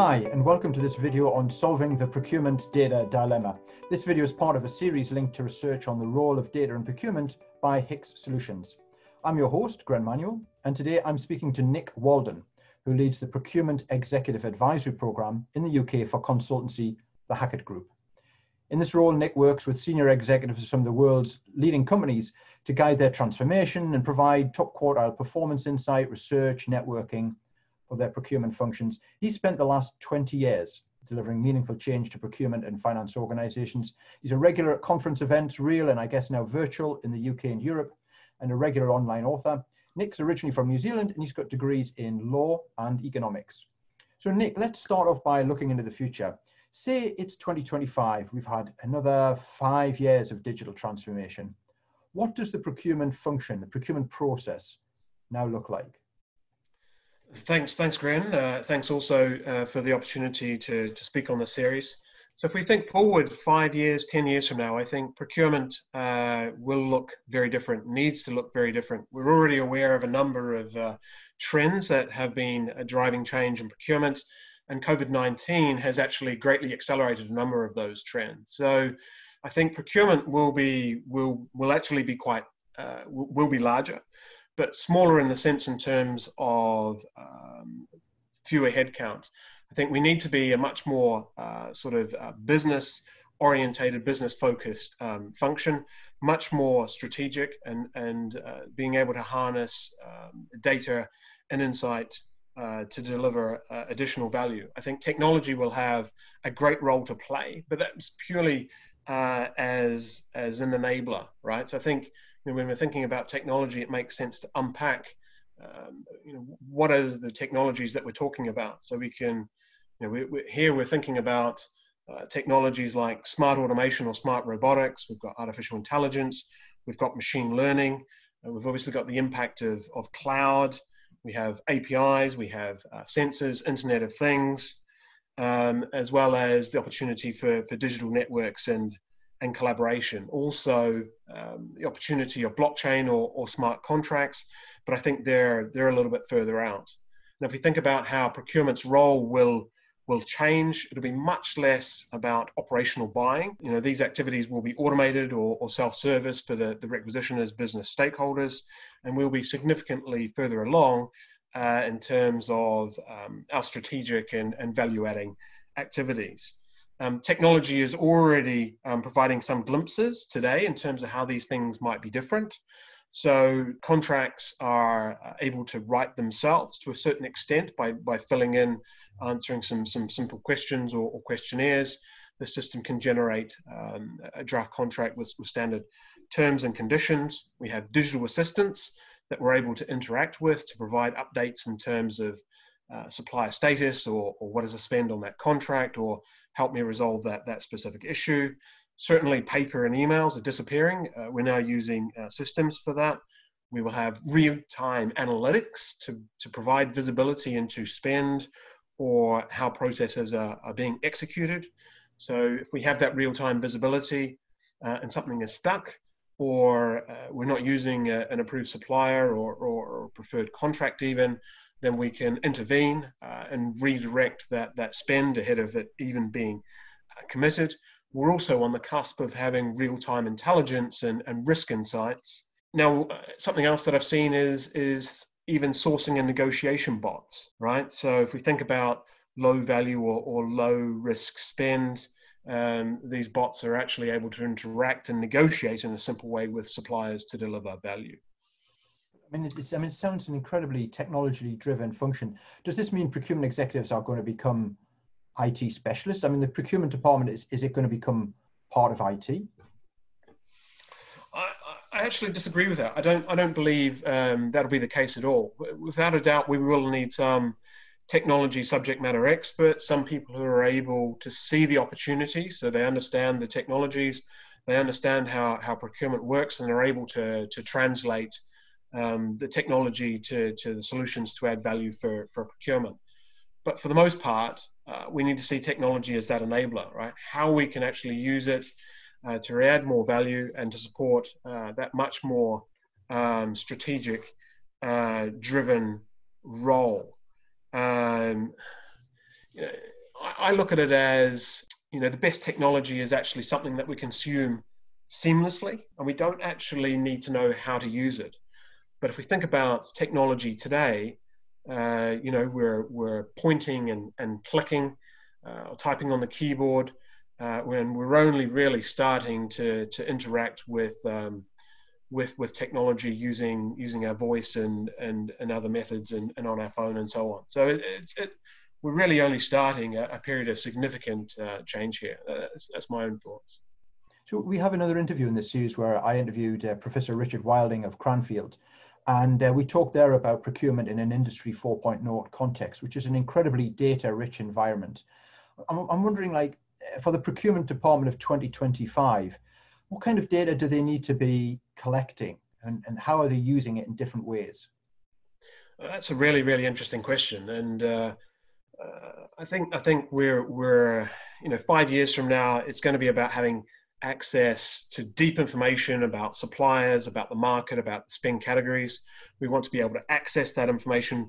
Hi, and welcome to this video on solving the procurement data dilemma. This video is part of a series linked to research on the role of data in procurement by Hicks Solutions. I'm your host, Gren Manuel, and today I'm speaking to Nic Walden, who leads the Procurement Executive Advisory Programme in the UK for consultancy, the Hackett Group. In this role, Nic works with senior executives from the world's leading companies to guide their transformation and provide top quartile performance insight, research, networking for their procurement functions. He's spent the last 20 years delivering meaningful change to procurement and finance organizations. He's a regular at conference events, real and I guess now virtual, in the UK and Europe, and a regular online author. Nic's originally from New Zealand, and he's got degrees in law and economics. So Nic, let's start off by looking into the future. Say it's 2025, we've had another 5 years of digital transformation. What does the procurement function, the procurement process now look like? Thanks, Gren. Thanks also for the opportunity to speak on this series. So if we think forward 5 years, 10 years from now, I think procurement will look very different, needs to look very different. We're already aware of a number of trends that have been driving change in procurement, and COVID-19 has actually greatly accelerated a number of those trends. So I think procurement will actually be quite, will be larger, but smaller in the sense in terms of fewer headcount. I think we need to be a much more business-orientated, business-focused function, much more strategic, and being able to harness data and insight to deliver additional value. I think technology will have a great role to play, but that's purely as an enabler, right? So I think when we're thinking about technology, it makes sense to unpack what are the technologies that we're talking about. So we can, we're thinking about technologies like smart automation or smart robotics. We've got artificial intelligence. We've got machine learning. We've obviously got the impact of cloud. We have APIs. We have sensors, Internet of Things, as well as the opportunity for digital networks and collaboration. Also, the opportunity of blockchain or smart contracts, but I think they're a little bit further out. Now, if we think about how procurement's role will change, it'll be much less about operational buying. These activities will be automated or self-service for the requisitioners, business stakeholders, and we'll be significantly further along in terms of our strategic and value-adding activities. Technology is already providing some glimpses today in terms of how these things might be different. So contracts are able to write themselves to a certain extent by filling in, answering some simple questions or questionnaires. The system can generate a draft contract with standard terms and conditions. We have digital assistants that we're able to interact with to provide updates in terms of supplier status or what is the spend on that contract, or help me resolve that specific issue. Certainly paper and emails are disappearing. We're now using systems for that. We will have real-time analytics to provide visibility into spend or how processes are being executed. So if we have that real-time visibility and something is stuck, or we're not using an approved supplier or preferred contract even, then we can intervene and redirect that spend ahead of it even being committed. We're also on the cusp of having real-time intelligence and risk insights. Now, something else that I've seen is even sourcing and negotiation bots, right? So if we think about low value or low risk spend, these bots are actually able to interact and negotiate in a simple way with suppliers to deliver value. It sounds an incredibly technology-driven function. Does this mean procurement executives are going to become IT specialists? The procurement department, is it going to become part of IT? I actually disagree with that. I don't believe that'll be the case at all. Without a doubt, we will need some technology subject matter experts, some people who are able to see the opportunity, so they understand the technologies, they understand how procurement works, and they're able to translate the technology to the solutions to add value for procurement. But for the most part, we need to see technology as that enabler, right? How we can actually use it to add more value and to support that much more strategic driven role. you know, I look at it as, the best technology is actually something that we consume seamlessly, and we don't actually need to know how to use it. But if we think about technology today, we're pointing and clicking or typing on the keyboard when we're only really starting to interact with technology using our voice and other methods and on our phone and so on. So we're really only starting a period of significant change here. That's my own thoughts. So we have another interview in this series where I interviewed Professor Richard Wilding of Cranfield, and we talked there about procurement in an Industry 4.0 context, which is an incredibly data-rich environment. I'm wondering, like, for the procurement department of 2025, what kind of data do they need to be collecting, and how are they using it in different ways? That's a really, really interesting question, and I think we're 5 years from now, it's going to be about having access to deep information about suppliers, about the market, about the spend categories. We want to be able to access that information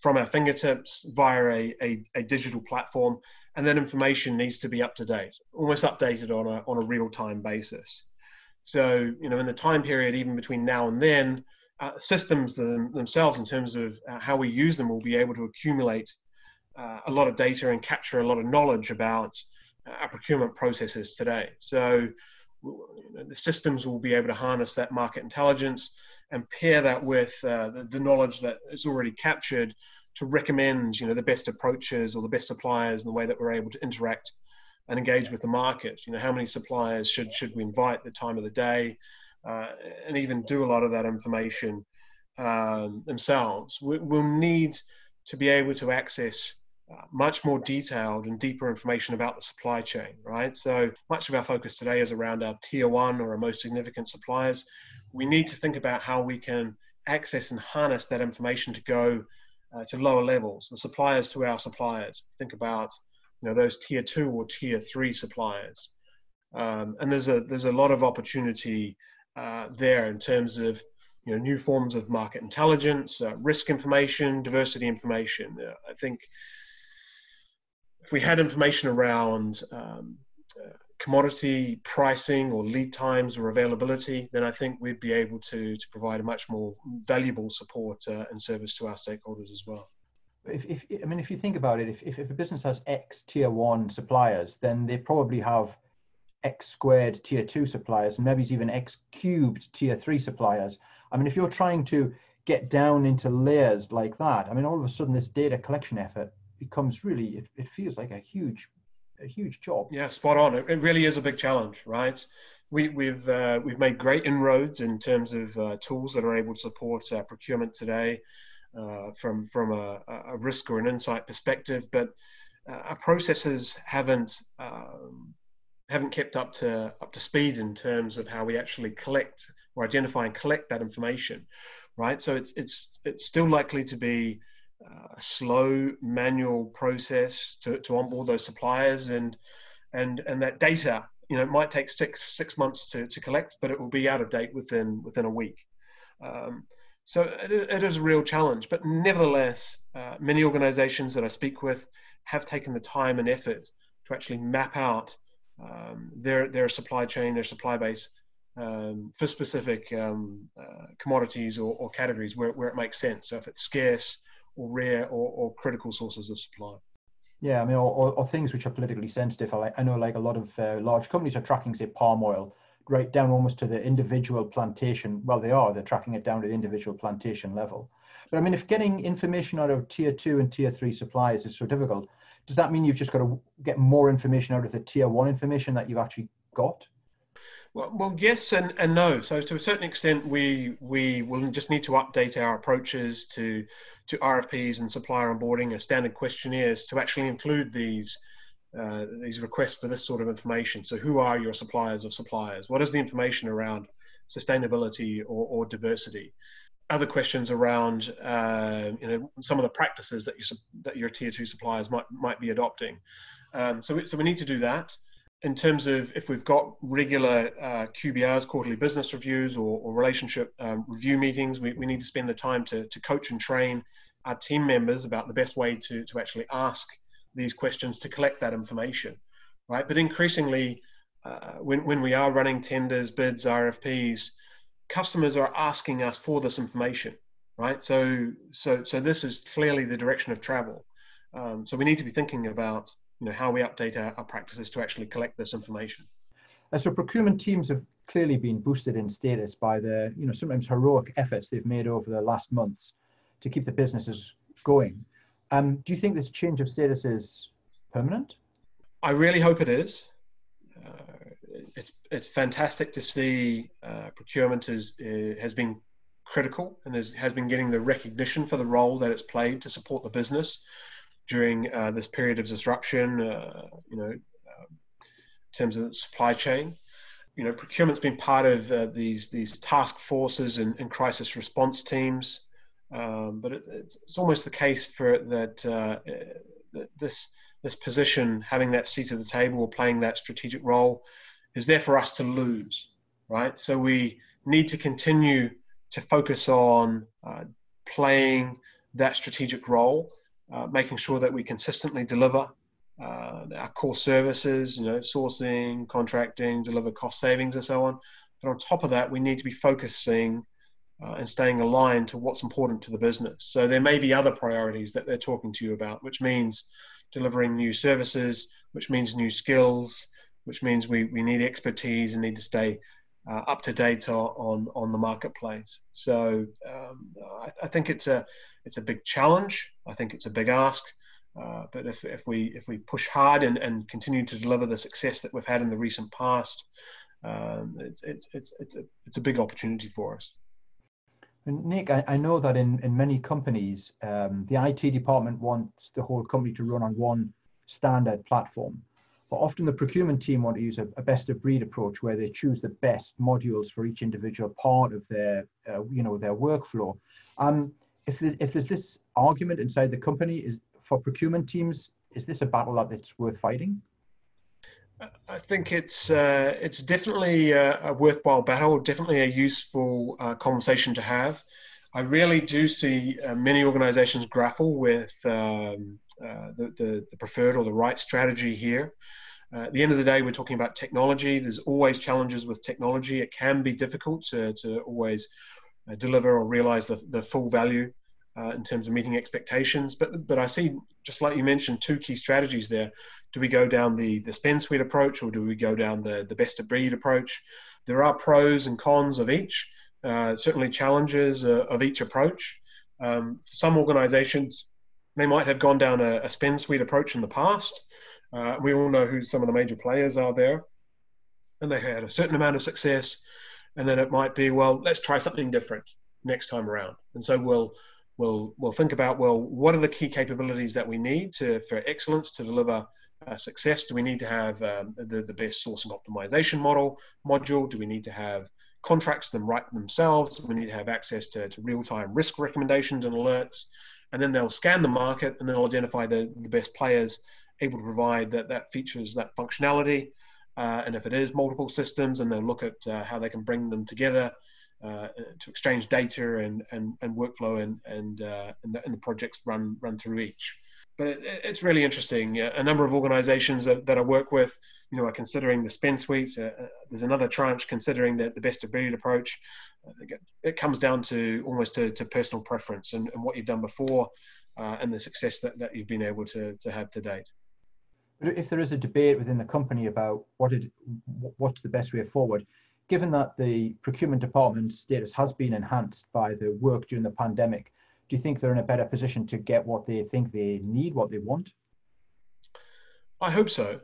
from our fingertips via a digital platform, and that information needs to be up to date, almost updated on a real-time basis. So, in the time period, even between now and then, systems themselves, in terms of how we use them, will be able to accumulate a lot of data and capture a lot of knowledge about our procurement processes today. So the systems will be able to harness that market intelligence and pair that with the knowledge that is already captured to recommend the best approaches or the best suppliers, and the way that we're able to interact and engage with the market. How many suppliers should we invite, the time of the day, and even do a lot of that information themselves. We'll need to be able to access much more detailed and deeper information about the supply chain, right? So much of our focus today is around our tier one or our most significant suppliers. We need to think about how we can access and harness that information to go to lower levels, the suppliers to our suppliers. Think about those tier two or tier three suppliers, and there's a lot of opportunity there in terms of new forms of market intelligence, risk information, diversity information. I think if we had information around commodity pricing or lead times or availability, then I think we'd be able to provide a much more valuable support and service to our stakeholders as well. If you think about it, if a business has X tier one suppliers, then they probably have X squared tier two suppliers, and maybe even X cubed tier three suppliers. If you're trying to get down into layers like that, all of a sudden this data collection effort becomes really, it feels like a huge job. Yeah, spot on. It really is a big challenge, right? We've made great inroads in terms of tools that are able to support procurement today from a risk or an insight perspective, but our processes haven't kept up to speed in terms of how we actually collect or identify and collect that information, right? So it's still likely to be a slow manual process to onboard those suppliers, and that data it might take six months to collect, but it will be out of date within a week. So it is a real challenge, but nevertheless, many organizations that I speak with have taken the time and effort to actually map out their supply chain, their supply base for specific commodities or categories where it makes sense. So if it's scarce or rare or critical sources of supply. Yeah, or things which are politically sensitive. I know like a lot of large companies are tracking, say, palm oil, right down almost to the individual plantation. Well, they're tracking it down to the individual plantation level. But if getting information out of tier two and tier three suppliers is so difficult, does that mean you've just got to get more information out of the tier one information that you've actually got? Well, yes and no. So to a certain extent, we will just need to update our approaches to RFPs and supplier onboarding, standard questionnaires, to actually include these requests for this sort of information. So who are your suppliers of suppliers? What is the information around sustainability or diversity? Other questions around some of the practices that your tier two suppliers might be adopting. So we need to do that. In terms of if we've got regular QBRs, quarterly business reviews, or relationship review meetings, we need to spend the time to coach and train our team members about the best way to actually ask these questions to collect that information, right? But increasingly, when we are running tenders, bids, RFPs, customers are asking us for this information, right? So this is clearly the direction of travel. So we need to be thinking about, how we update our practices to actually collect this information. So procurement teams have clearly been boosted in status by the, sometimes heroic efforts they've made over the last months to keep the businesses going. Do you think this change of status is permanent? I really hope it is. It's fantastic to see procurement has been critical and has been getting the recognition for the role that it's played to support the business during this period of disruption, in terms of the supply chain. Procurement's been part of these task forces and crisis response teams, but it's almost the case for that this position, having that seat at the table or playing that strategic role, is there for us to lose, right? So we need to continue to focus on playing that strategic role, making sure that we consistently deliver our core services, sourcing, contracting, deliver cost savings and so on. But on top of that, we need to be focusing and staying aligned to what's important to the business. So there may be other priorities that they're talking to you about, which means delivering new services, which means new skills, which means we need expertise and need to stay up to date on the marketplace. So I think it's a big challenge. I think it's a big ask. But if we push hard and continue to deliver the success that we've had in the recent past, it's a big opportunity for us. And Nic, I know that in many companies, the IT department wants the whole company to run on one standard platform. But often the procurement team want to use a best of breed approach where they choose the best modules for each individual part of their workflow. If there's this argument inside the company for procurement teams, is this a battle that's worth fighting? I think it's definitely a worthwhile battle, definitely a useful conversation to have. I really do see many organizations grapple with the preferred or the right strategy here. At the end of the day, we're talking about technology. There's always challenges with technology. It can be difficult to always deliver or realize the full value in terms of meeting expectations. But I see, just like you mentioned, two key strategies there. Do we go down the spend suite approach, or do we go down the best of breed approach? There are pros and cons of each, certainly challenges of each approach. For some organizations, they might have gone down a spend suite approach in the past. We all know who some of the major players are there, and they had a certain amount of success. And then it might be, well, let's try something different next time around. And so we'll think about, well, what are the key capabilities that we need for excellence to deliver success? Do we need to have the best sourcing optimization module? Do we need to have contracts them write themselves? Do we need to have access to real-time risk recommendations and alerts? And then they'll scan the market and they'll identify the best players able to provide that features, that functionality. And if it is multiple systems, and they'll look at how they can bring them together to exchange data and workflow and the projects run through each. But it's really interesting. A number of organizations that I work with, are considering the spend suites. There's another tranche considering the best of breed approach. I think it comes down to almost to personal preference and what you've done before and the success that you've been able to have to date. But if there is a debate within the company about what's the best way forward, given that the procurement department's status has been enhanced by the work during the pandemic, do you think they're in a better position to get what they think they need, what they want? I hope so,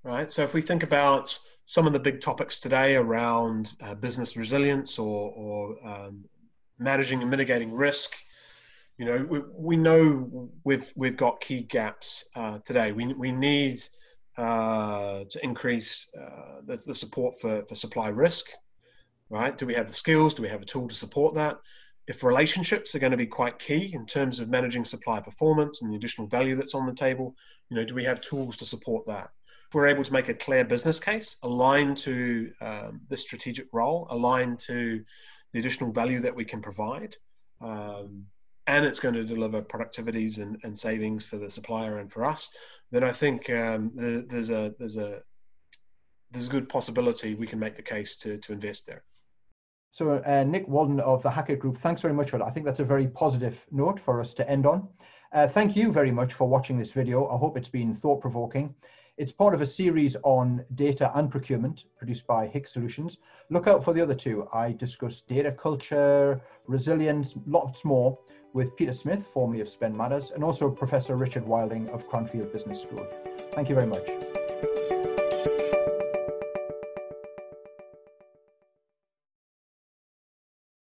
right? So if we think about some of the big topics today around business resilience or managing and mitigating risk, we know we've got key gaps today. We need to increase the support for supply risk, right? Do we have the skills? Do we have a tool to support that? If relationships are going to be quite key in terms of managing supply performance and the additional value that's on the table, do we have tools to support that? If we're able to make a clear business case aligned to the strategic role, aligned to the additional value that we can provide, and it's going to deliver productivities and savings for the supplier and for us, then I think there's a good possibility we can make the case to invest there. So Nic Walden of the Hackett Group, thanks very much for that. I think that's a very positive note for us to end on. Thank you very much for watching this video. I hope it's been thought-provoking. It's part of a series on data and procurement produced by Hicks Solutions. Look out for the other two. I discuss data culture, resilience, lots more with Peter Smith, formerly of Spend Matters, and also Professor Richard Wilding of Cranfield Business School. Thank you very much.